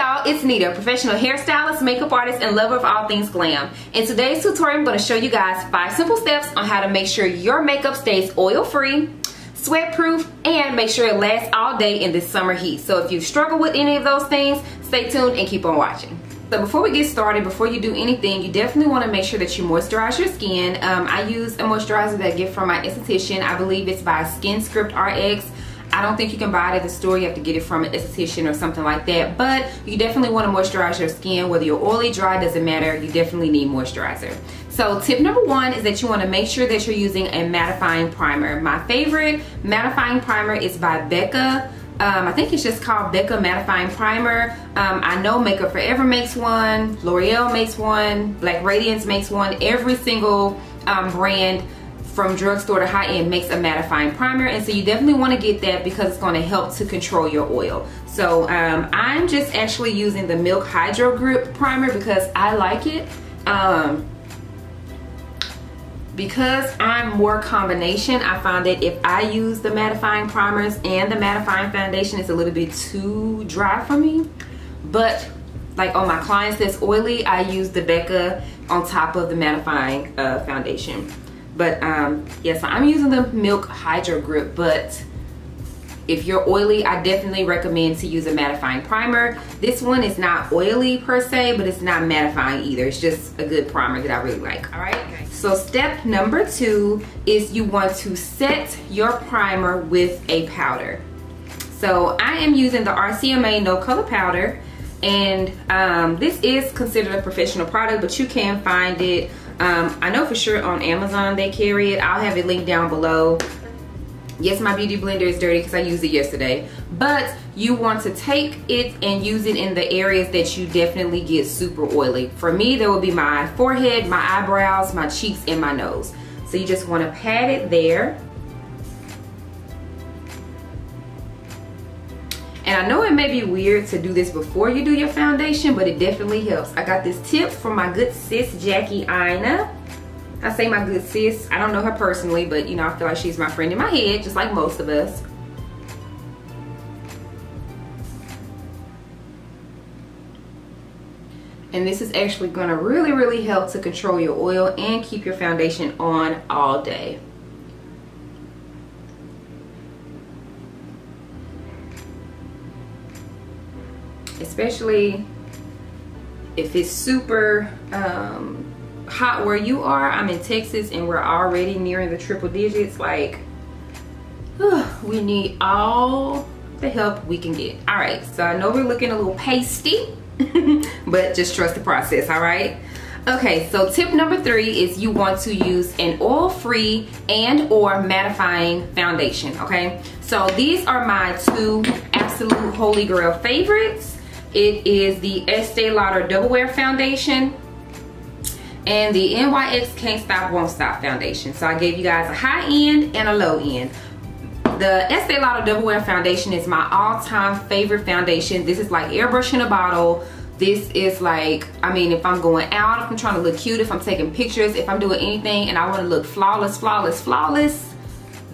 y'all, it's Nita, professional hairstylist, makeup artist, and lover of all things glam. In today's tutorial, I'm going to show you guys 5 simple steps on how to make sure your makeup stays oil-free, sweat-proof, and make sure it lasts all day in this summer heat. So if you struggle with any of those things, stay tuned and keep on watching. So before we get started, before you do anything, you definitely want to make sure that you moisturize your skin. I use a moisturizer that I get from my esthetician. I believe it's by Skin Script RX. I don't think you can buy it at the store. You have to get it from an esthetician or something like that. But you definitely want to moisturize your skin. Whether you're oily, dry, doesn't matter. You definitely need moisturizer. So tip number 1 is that you want to make sure that you're using a mattifying primer. My favorite mattifying primer is by Becca. I think it's just called Becca Mattifying Primer. I know Makeup Forever makes one, L'Oreal makes one, Black Radiance makes one. Every single brand from drugstore to high-end makes a mattifying primer, and so you definitely want to get that because it's going to help to control your oil. So I'm just actually using the Milk Hydro Grip primer because I like it. Because I'm more combination, I find that if I use the mattifying primers and the mattifying foundation, it's a little bit too dry for me. But like on my clients that's oily, I use the Becca on top of the mattifying foundation. But yes, I'm using the Milk Hydro Grip, but if you're oily, I definitely recommend to use a mattifying primer. This one is not oily per se, but it's not mattifying either. It's just a good primer that I really like. All right, okay. So step number 2 is you want to set your primer with a powder. So I am using the RCMA No Color Powder, and this is considered a professional product, but you can find it. I know for sure on Amazon they carry it. I'll have it linked down below. Yes, my beauty blender is dirty because I used it yesterday, but you want to take it and use it in the areas that you definitely get super oily. For me, there will be my forehead, my eyebrows, my cheeks, and my nose. So you just want to pat it there. And I know it may be weird to do this before you do your foundation, but it definitely helps. I got this tip from my good sis, Jackie Ina. I say my good sis. I don't know her personally, but you know, I feel like she's my friend in my head, just like most of us. And this is actually gonna really help to control your oil and keep your foundation on all day. Especially if it's super hot where you are. I'm in Texas and we're already nearing the triple digits. Like, we need all the help we can get. All right, so I know we're looking a little pasty, but just trust the process, all right? Okay, so tip number 3 is you want to use an oil-free and or mattifying foundation, okay? So these are my 2 absolute holy grail favorites. It is the Estee Lauder Double Wear Foundation and the NYX Can't Stop Won't Stop Foundation. So I gave you guys a high end and a low end. The Estee Lauder Double Wear Foundation is my all-time favorite foundation. This is like airbrush in a bottle. This is like, I mean, if I'm going out, if I'm trying to look cute, if I'm taking pictures, if I'm doing anything and I want to look flawless,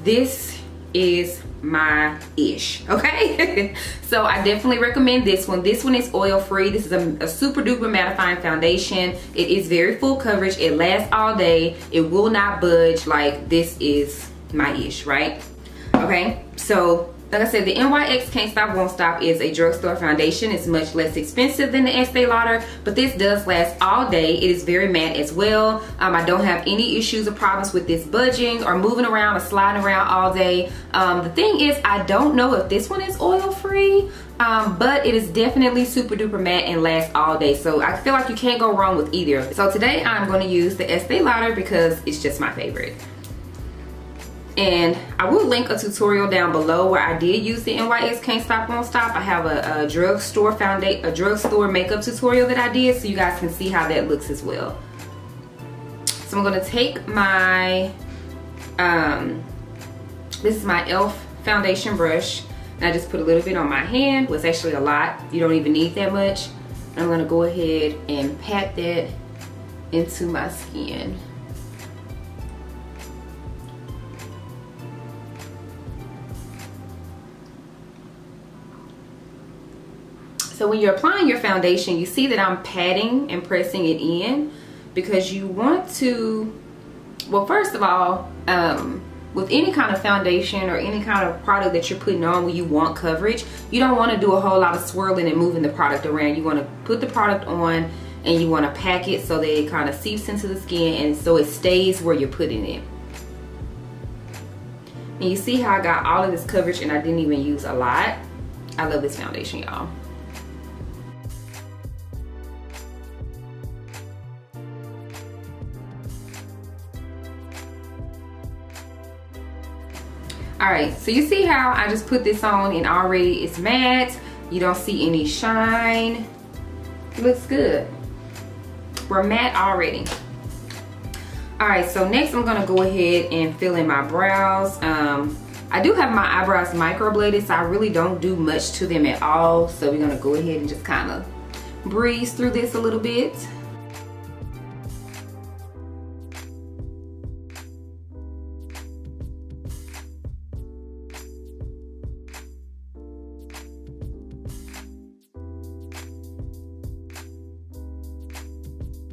this is my ish, okay? So I definitely recommend this one. This one is oil free. This is a super duper mattifying foundation. It is very full coverage. It lasts all day. It will not budge. Like, this is my ish, right? Okay, so like I said, the NYX Can't Stop Won't Stop is a drugstore foundation. It's much less expensive than the Estee Lauder, but this does last all day. It is very matte as well. I don't have any issues or problems with this budging or moving around or sliding around all day. The thing is, I don't know if this one is oil free, but it is definitely super duper matte and lasts all day. So I feel like you can't go wrong with either. So today I'm going to use the Estee Lauder because it's just my favorite. And I will link a tutorial down below where I did use the NYX Can't Stop Won't Stop. I have a drugstore makeup tutorial that I did, so you guys can see how that looks as well. So I'm gonna take my, this is my e.l.f. foundation brush, and I just put a little bit on my hand. Well, it's actually a lot. You don't even need that much. I'm gonna go ahead and pat that into my skin. So when you're applying your foundation, you see that I'm patting and pressing it in because you want to, well, first of all, with any kind of foundation or any kind of product that you're putting on when you want coverage, you don't want to do a whole lot of swirling and moving the product around. You want to put the product on and you want to pack it so that it kind of seeps into the skin and so it stays where you're putting it. And you see how I got all of this coverage and I didn't even use a lot. I love this foundation, y'all. Alright, so you see how I just put this on and already it's matte. You don't see any shine. It looks good. We're matte already. Alright, so next I'm going to go ahead and fill in my brows. I do have my eyebrows microbladed, so I really don't do much to them at all. So we're going to go ahead and just kind of breeze through this a little bit.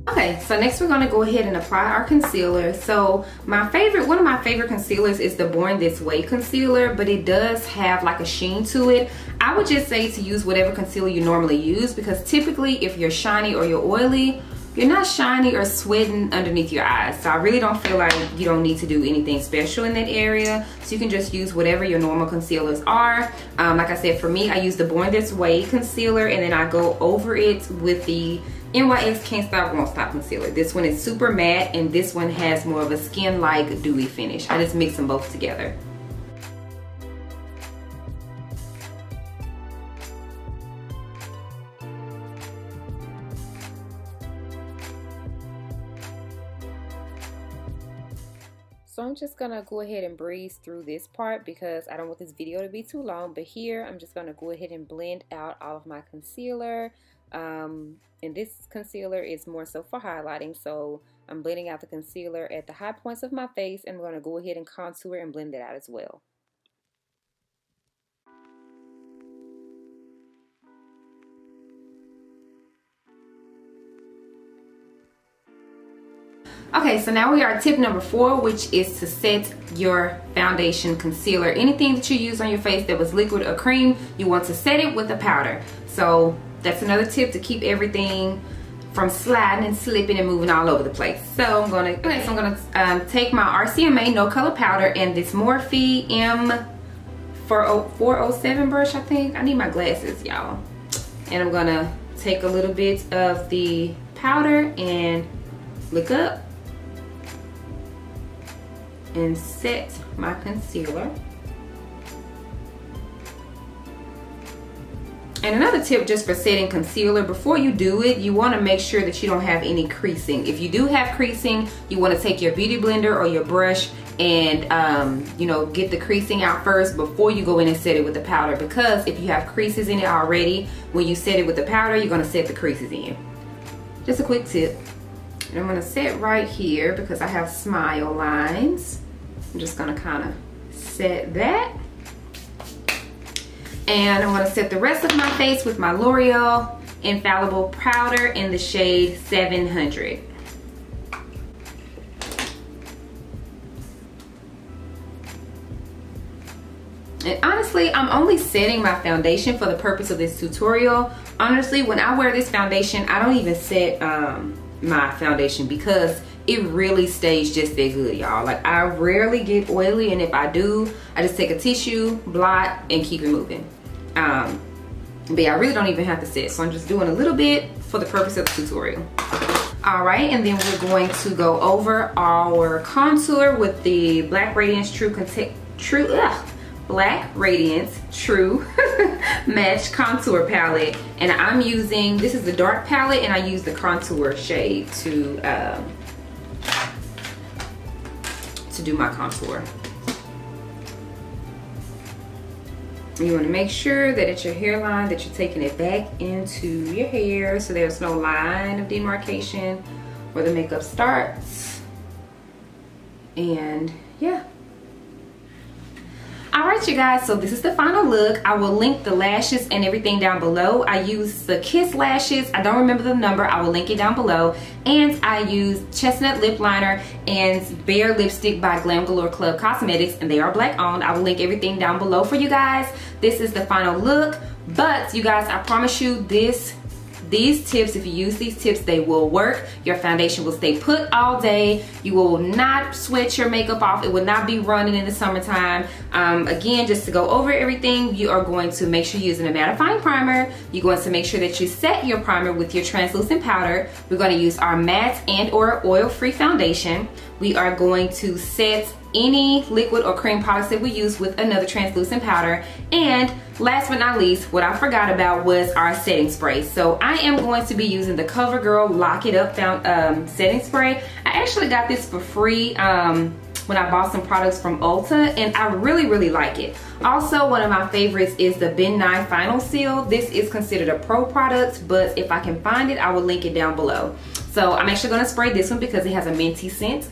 Okay, so next we're gonna go ahead and apply our concealer. So one of my favorite concealers is the Born This Way concealer, but it does have like a sheen to it. I would just say to use whatever concealer you normally use, because typically if you're shiny or you're oily, you're not shiny or sweating underneath your eyes. So I really don't feel like you don't need to do anything special in that area. So you can just use whatever your normal concealers are. Like I said, for me, I use the Born This Way concealer and then I go over it with the NYX Can't Stop Won't Stop concealer. This one is super matte and this one has more of a skin-like dewy finish. I just mix them both together. So I'm just gonna go ahead and breeze through this part because I don't want this video to be too long, but here I'm just gonna go ahead and blend out all of my concealer. And this concealer is more so for highlighting, so I'm blending out the concealer at the high points of my face and I'm going to go ahead and contour and blend it out as well. Okay, so now we are at tip number 4, which is to set your foundation concealer. Anything that you use on your face that was liquid or cream, you want to set it with a powder. So that's another tip to keep everything from sliding and slipping and moving all over the place. So I'm gonna take my RCMA No Color Powder and this Morphe M407 brush, I think. I need my glasses, y'all. And I'm gonna take a little bit of the powder and look up and set my concealer. And another tip just for setting concealer, before you do it, you want to make sure that you don't have any creasing. If you do have creasing, you want to take your beauty blender or your brush and you know, get the creasing out first before you go in and set it with the powder, because if you have creases in it already, when you set it with the powder, you're going to set the creases in. Just a quick tip. And I'm going to set right here because I have smile lines. I'm just going to kind of set that. And I'm going to set the rest of my face with my L'Oreal Infallible Powder in the shade 700. And honestly, I'm only setting my foundation for the purpose of this tutorial. Honestly, when I wear this foundation, I don't even set my foundation because it really stays just that good, y'all. Like, I rarely get oily, and if I do, I just take a tissue, blot, and keep it moving. But yeah, I really don't even have to set, so I'm just doing a little bit for the purpose of the tutorial. All right, and then we're going to go over our contour with the Black Radiance Black Radiance True Match Contour Palette, and I'm using, this is the dark palette, and I use the contour shade to do my contour. You want to make sure that at your hairline that you're taking it back into your hair so there's no line of demarcation where the makeup starts. And yeah. Alright, Alright you guys, so this is the final look. I will link the lashes and everything down below. I use the Kiss lashes. I don't remember the number. I will link it down below. And I use Chestnut lip liner and Bare lipstick by Glam Galore Club Cosmetics, and they are black owned. I will link everything down below for you guys. This is the final look, but you guys, I promise you these tips, if you use these tips, they will work. Your foundation will stay put all day. You will not sweat your makeup off. It will not be running in the summertime. Again, just to go over everything, you are going to make sure you're using a mattifying primer. You're going to make sure that you set your primer with your translucent powder. We're going to use our matte and or oil-free foundation. We are going to set any liquid or cream products that we use with another translucent powder. And last but not least, what I forgot about was our setting spray. So I am going to be using the CoverGirl Lock It Up setting spray. I actually got this for free when I bought some products from Ulta, and I really like it. Also, one of my favorites is the Ben Nye Final Seal. This is considered a pro product, but if I can find it, I will link it down below. So I'm actually going to spray this one because it has a minty scent.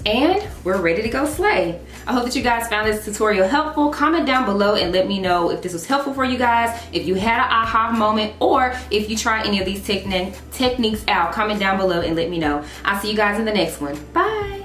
And we're ready to go slay. I hope that you guys found this tutorial helpful. Comment down below and let me know if this was helpful for you guys, if you had an aha moment, or if you try any of these techniques out. Comment down below and let me know. I'll see you guys in the next one. Bye.